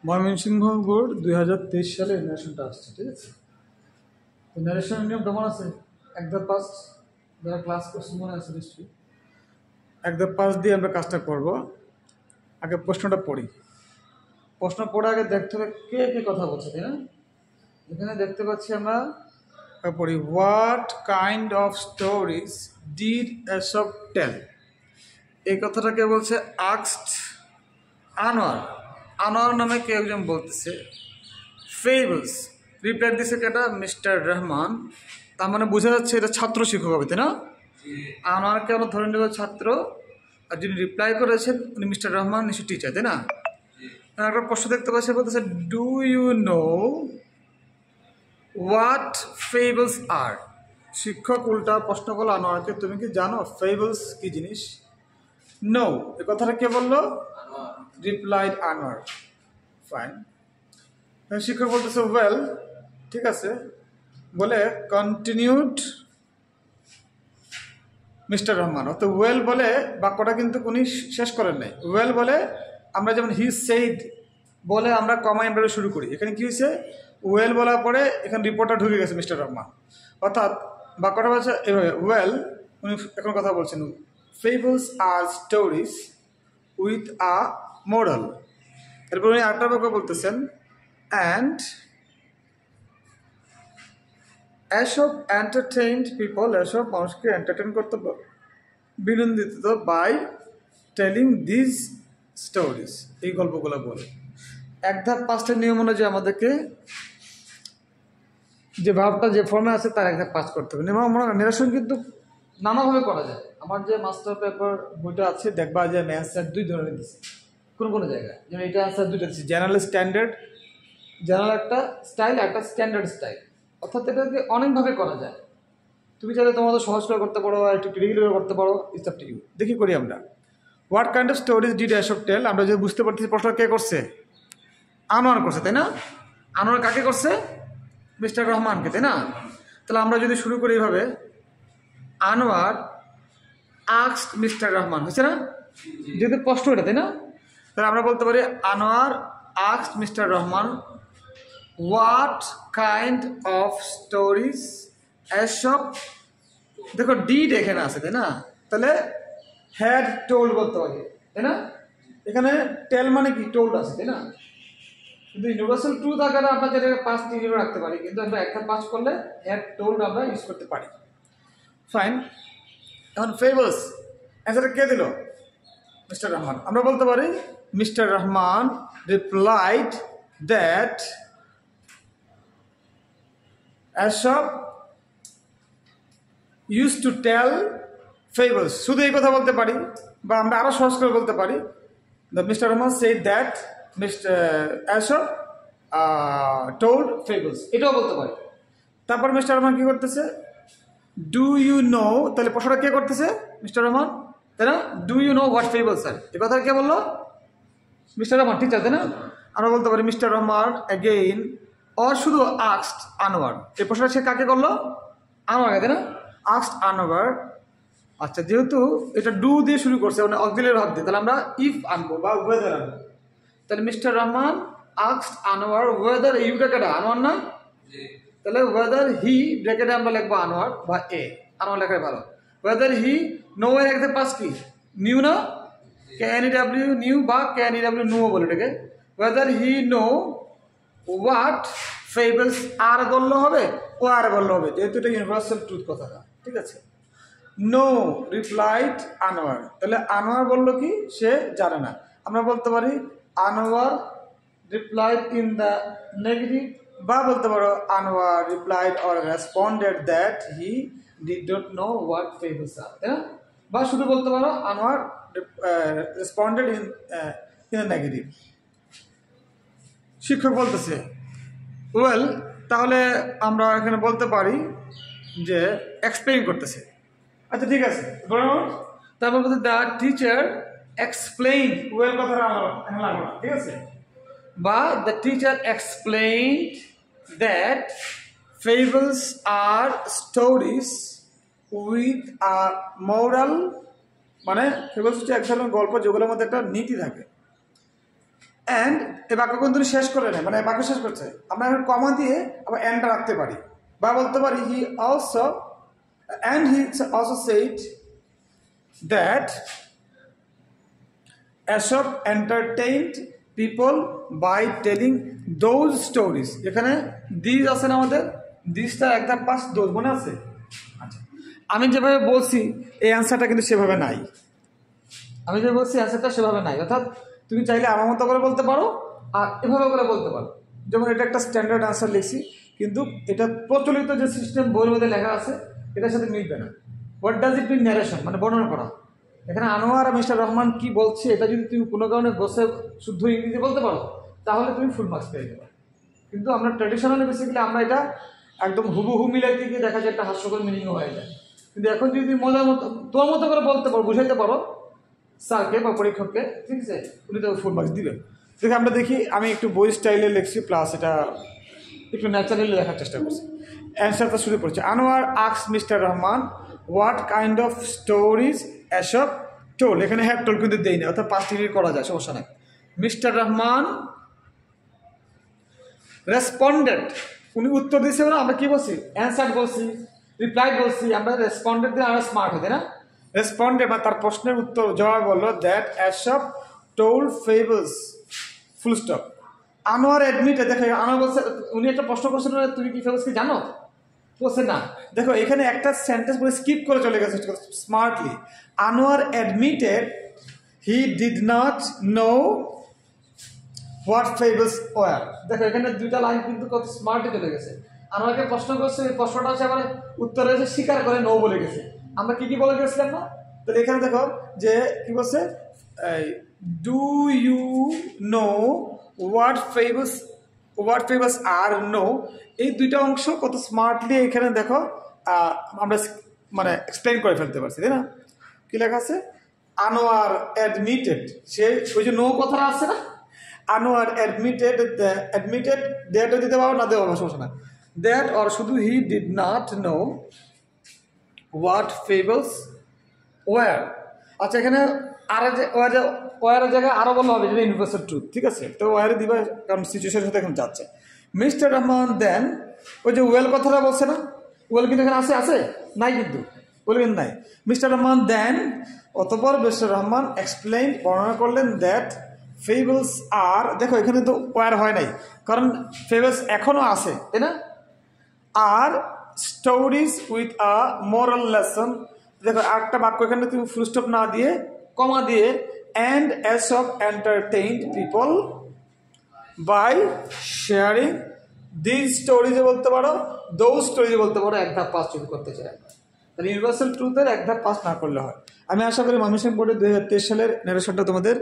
Mymensingh board 2023 সালে ন্যারেশনটা আসছে, ঠিক আছে? তো ন্যারেশনের নিয়ম কেমন আছে? একদম পাস, যারা ক্লাস করছে মনে আছে নিশ্চয়ই। একদম পাস দিয়ে আমরা কাজটা করব। আগে প্রশ্নটা পড়ি। প্রশ্ন পড়ে আগে দেখতে হবে কে কে কথা বলছে, তাই না? এখানে দেখতে পাচ্ছি আমরা পড়ি, what kind of stories did এসব টেল। এই কথাটাকে বলছে আক্সড আনোয়ার। আনোয়ার নামে কেউ একজন বলতেছে ফেবলস। রিপ্লাই দিছে কেটা? মিস্টার রহমান। তার মানে বোঝা যাচ্ছে এটা ছাত্র শিক্ষক হবে, তাই না? আনোয়ারকে আমরা ধরে নেব ছাত্র, আর যিনি রিপ্লাই করেছেন উনি মিস্টার রহমান, নিশ্চয় টিচার, তাই না? একটা প্রশ্ন দেখতে পাচ্ছি, বলতেছে do you know what fables are. শিক্ষক উল্টা প্রশ্ন করলো আনোয়ারকে, তুমি কি জানো ফেবলস কি জিনিস? নো, এ কথাটা কে বললো? রিপ্লাইড আনোয়ার। ফাইন। শিক্ষক বলতেছে ওয়েল, ঠিক আছে, বলে কন্টিনিউড মিস্টার রহমান। অর্থাৎ ওয়েল বলে বাক্যটা কিন্তু উনি শেষ করেন নাই। ওয়েল বলে আমরা যেমন হি সেইড বলে আমরা কমা এমব্রয়ডারি শুরু করি, এখানে কি হয়েছে? ওয়েল বলার পরে এখানে রিপোর্টটা ঢুকে গেছে মিস্টার রহমান। অর্থাৎ বাক্যটা বলছে এভাবে, ওয়েল, উনি এখন কথা বলছেন, fables are stories with a moral. এরপর উনি আরেকটা বাক্য বলতেছেন, অ্যান্ড এসব এন্টারটেইনড পিপল, এসব মানুষকে এন্টারটেইন করতে বিনোদিত বাই টেলিং দিস স্টোরিজ, এই গল্পগুলো বলে। এক ধাপ পাঁচটা নিয়ম অনুযায়ী আমাদেরকে যে ভাবটা যে ফর্মে আছে তার এক ধাপ পাস করতে হবে। নিরসন কিন্তু নানাভাবে করা যায়। আমার যে মাস্টার পেপার বইটা আছে দেখবা যে আমি অ্যান্সার দুই ধরনের দিচ্ছি কোনো কোনো জায়গায়, যেমন এটা অ্যান্সার দুইটা দিচ্ছি, জেনারেল স্ট্যান্ডার্ড, জেনারেল একটা স্টাইল, একটা স্ট্যান্ডার্ড স্টাইল। অর্থাৎ এটাকে অনেকভাবে করা যায়। তুমি চাইলে তোমাদের সহজ করে করতে পারো, একটু ক্রিটিক্যাল করে করতে পারো, ইটস আপ টু ইউ। দেখি করি আমরা। What kind of stories did এসব টেল। আমরা যে বুঝতে পারতেছি প্রশ্ন কে করছে? আনোয়ার করছে, তাই না? আনোয়ার কাকে করছে? মিস্টার রহমানকে, তাই না? তাহলে আমরা যদি শুরু করি এইভাবে, আনোয়ার আস্কড মিস্টার রহমান, হচ্ছে না? যেহেতু প্রশ্ন এটা, তাই না? তাহলে আমরা বলতে পারি Anwar asked mister Rahman what kind of stories এসব। দেখো ডিড এখানে আছে, তাই না? তাহলে হ্যাড টোল্ড বলতে পারি, তাই না? এখানে টেল মানে কি? টোল্ড আছে, তাই না? কিন্তু ইউনিভার্সাল ট্রুথ আকারে আমরা যেটা পাঁচ ডিগ্রি রাখতে পারি, কিন্তু আমরা একটা পাস করলে হ্যাড টোল্ড আমরা ইউজ করতে পারি। ফাইন। এখন ফেবলস অ্যান্সারটা কে দিল? মিস্টার রহমান। আমরা বলতে পারি মিস্টার রহমান রিপ্লাইড দ্যাট এসব ইউজ টু টেল ফেবলস। শুধু এই কথা বলতে পারি, বা আমরা আরো সহজ করে বলতে পারি, the mister Rahman said that mister Aesop told fables, এটাও বলতে পারি। তারপর মিস্টার রহমান কি করতেছে? Do you know. তাহলে প্রশ্নটা কে করতেছে? মিস্টার রহমান, তাই না? Do you know what fables are. এই কথা কে বললো? মিস্টার রহমান, টিচার, তাই না? আমরা বলতে পারি মিস্টার রহমান অ্যাগেইন, অর শুধু আস্কড আনোয়ার। এই প্রশ্নটা সে কাকে করলো? আনোয়ার, তাই না? আস্কড আনোয়ার। আচ্ছা, যেহেতু এটা ডু দিয়ে শুরু করছে, মানে অক্সিলারি ভার্ব দিয়ে, তাহলে আমরা ইফ আনবো বা ওয়েদার আনবো। তাহলে mister Rahman asked Anwar whether, ইউটা কেটা? আনোয়ার না? তাহলে ওয়েদার হি, ব্র্যাকেটে আমরা লিখবো আনোয়ার বা এ, আনোয়ার লেখাই ভালো। ওয়েদার হি নো এর একদম পাস কি? নিউ না? ক্যান-ই-ডাব্লিউ নিউ বা ক্যান-ই-ডাব্লিউ নো বলে এটাকে। Whether he know what fables are বললে হবে, ও আর বললে হবে, যেহেতু এটা ইউনিভার্সাল ট্রুথ কথাটা, ঠিক আছে? No replied Anwar. তাহলে আনোয়ার বললো কি? সে জানে না। আমরা বলতে পারি Anwar replied in the negative, বা বলতে পারো Anwar replied or responded that he did not know what fables are, তাই না? বা শুধু বলতে পারো Anwar responded in the negative. শিক্ষক বলতেছে ওয়েল, তাহলে আমরা এখানে বলতে পারি যে এক্সপ্লেইন করতেছে। আচ্ছা, ঠিক আছে। তারপর বলতে দ্য টিচার এক্সপ্লেইন, ওয়েল কথাটা লাগলো না, ঠিক আছে? বা the teacher explained that fables are stories with a moral. মানে ফেবলস হচ্ছে এক ধরনের গল্প যেগুলোর মধ্যে একটা নীতি থাকে। অ্যান্ড এই বাক্য কিন্তু শেষ করে নেয়, মানে বাক্য শেষ করছে, আমরা এখন কমা দিয়ে আবার অ্যান্ডটা রাখতে পারি, বা বলতে পারি he also said that Aesop entertained people by telling those stories. এখানে দিস আছে না, আমাদের দিসটা একটা পাস দোজ মনে আছে। আচ্ছা, আমি যেভাবে বলছি এই অ্যান্সারটা কিন্তু সেভাবে নাই, আমি যে বলছি অ্যান্সারটা সেভাবে নাই, অর্থাৎ তুমি চাইলে আমার মতো করে বলতে পারো আর এভাবে করে বলতে পারো। যেমন এটা একটা স্ট্যান্ডার্ড অ্যান্সার লিখছি, কিন্তু এটা প্রচলিত যে সিস্টেম বইয়ের মধ্যে লেখা আছে এটার সাথে মিলবে না। What does it mean narration, মানে বর্ণনা করা। এখানে আনোয়ার আর মিস্টার রহমান কি বলছে এটা যদি তুমি কোনো কারণে বসে শুদ্ধ ইংরেজি বলতে পারো তাহলে তুমি ফুল মার্কস পেয়ে যাবে। কিন্তু আমরা ট্র্যাডিশনালি বেসিক্যালি আমরা এটা একদম হুবহু মিলাইতে গিয়ে দেখা যায় একটা হাস্যকর মিনিংও হয়ে যায়। কিন্তু এখন যদি তুমি মজার মতো তোমার মতো করে বলতে পারো, বুঝাইতে পারো স্যারকে বা পরীক্ষককে, ঠিক আছে, উনি তো ফুল মার্কস দিবেন। দেখে আমরা দেখি, আমি একটু বই স্টাইলে লিখছি, প্লাস এটা একটু ন্যাচারালি লেখার চেষ্টা করছি। অ্যান্সারটা শুরু করছে, Anwar asked mister Rahman what kind of stories এসব টোল। এখানে হ্যাড টোল কিন্তু দেই না, অর্থাৎ 5 মিনিট করা যায়, সমস্যা নাই। মিস্টার রহমান রেসপন্ডেড, উনি উত্তর দিয়েছে, আমরা কি বলছি অ্যান্সার বলছি, রিপ্লাই বলছি, আমরা রেসপন্ডেড দিয়ে আরো স্মার্ট হতে না। রেসপন্ডেড মানে তার প্রশ্নের উত্তর জবাব বললো that Aesop told fables full stop. Anwar admitted, দেখো আনোয়ার বলছে, উনি একটা প্রশ্ন করছেন তুমি কি ফেবলস কি জানো, বলছে না। দেখো এখানে একটা সেন্টেন্স বলে স্কিপ করে চলে গেছে smartly. Anwar admitted he did not know what fables were. দেখো এখানে দুইটা লাইন কিন্তু কত স্মার্টলি চলে গেছে। আমাকে প্রশ্ন করছে, এই প্রশ্নটা হচ্ছে আমার উত্তর হয়েছে স্বীকার করে নো বলে গেছে। আমরা কি কি বলে গেছিলাম না, তাহলে এখানে দেখো যে কি বলছে, do you know what fables are no, এই দুইটা অংশ কত স্মার্টলি এখানে দেখো আমরা মানে এক্সপ্লেন করে ফেলতে পারছি, তাই না। কি লেখা আছে, আনোয়ার অ্যাডমিটেড, সে ওই যে নো কথাটা আছে না, আনোয়ার অ্যাডমিটেড দ্যাট দিতে পারো না দেওয়া সমস্যা না, দ্যাট অর শুধু he did not know what fables were. আচ্ছা এখানে আর যে ওয়ারের জায়গায় আরো বলা হবে যেটা ইউনিভার্সাল ট্রুথ, ঠিক আছে, তো ওয়ারে দিবা কারণ সিচুয়েশনের সাথে এখন যাচ্ছে। মিস্টার রহমান দেন, ওই যে ওয়েল কথাটা বলছে না, ওয়েল কিন্তু এখানে আছে নাই, কিন্তু ওয়েল কিন্তু নাই। মিস্টার রহমান দেন, অতঃপর মিস্টার রহমান এক্সপ্লেইন বর্ণনা করলেন দ্যাট ফেবলস আর, দেখো এখানে তো ওয়ার হয় নাই কারণ ফেবলস এখনো আছে, তাই না। Are stories with a moral lesson, দেখো আরেকটা বাক্য এখানে তুমি ফুল স্টপ না দিয়ে কমা দিয়ে and Aesop entertained people by sharing this স্টোরিজে বলতে পারো, দোজ স্টোরিজে বলতে পারো, 1 ধাপ 5 যদি করতে চাই। তাহলে ইউনিভার্সাল ট্রুথের 1 ধাপ 5 না করলে হয়। আমি আশা করি ময়মনসিংহ বোর্ডের 2023 সালের ন্যারেশনটা তোমাদের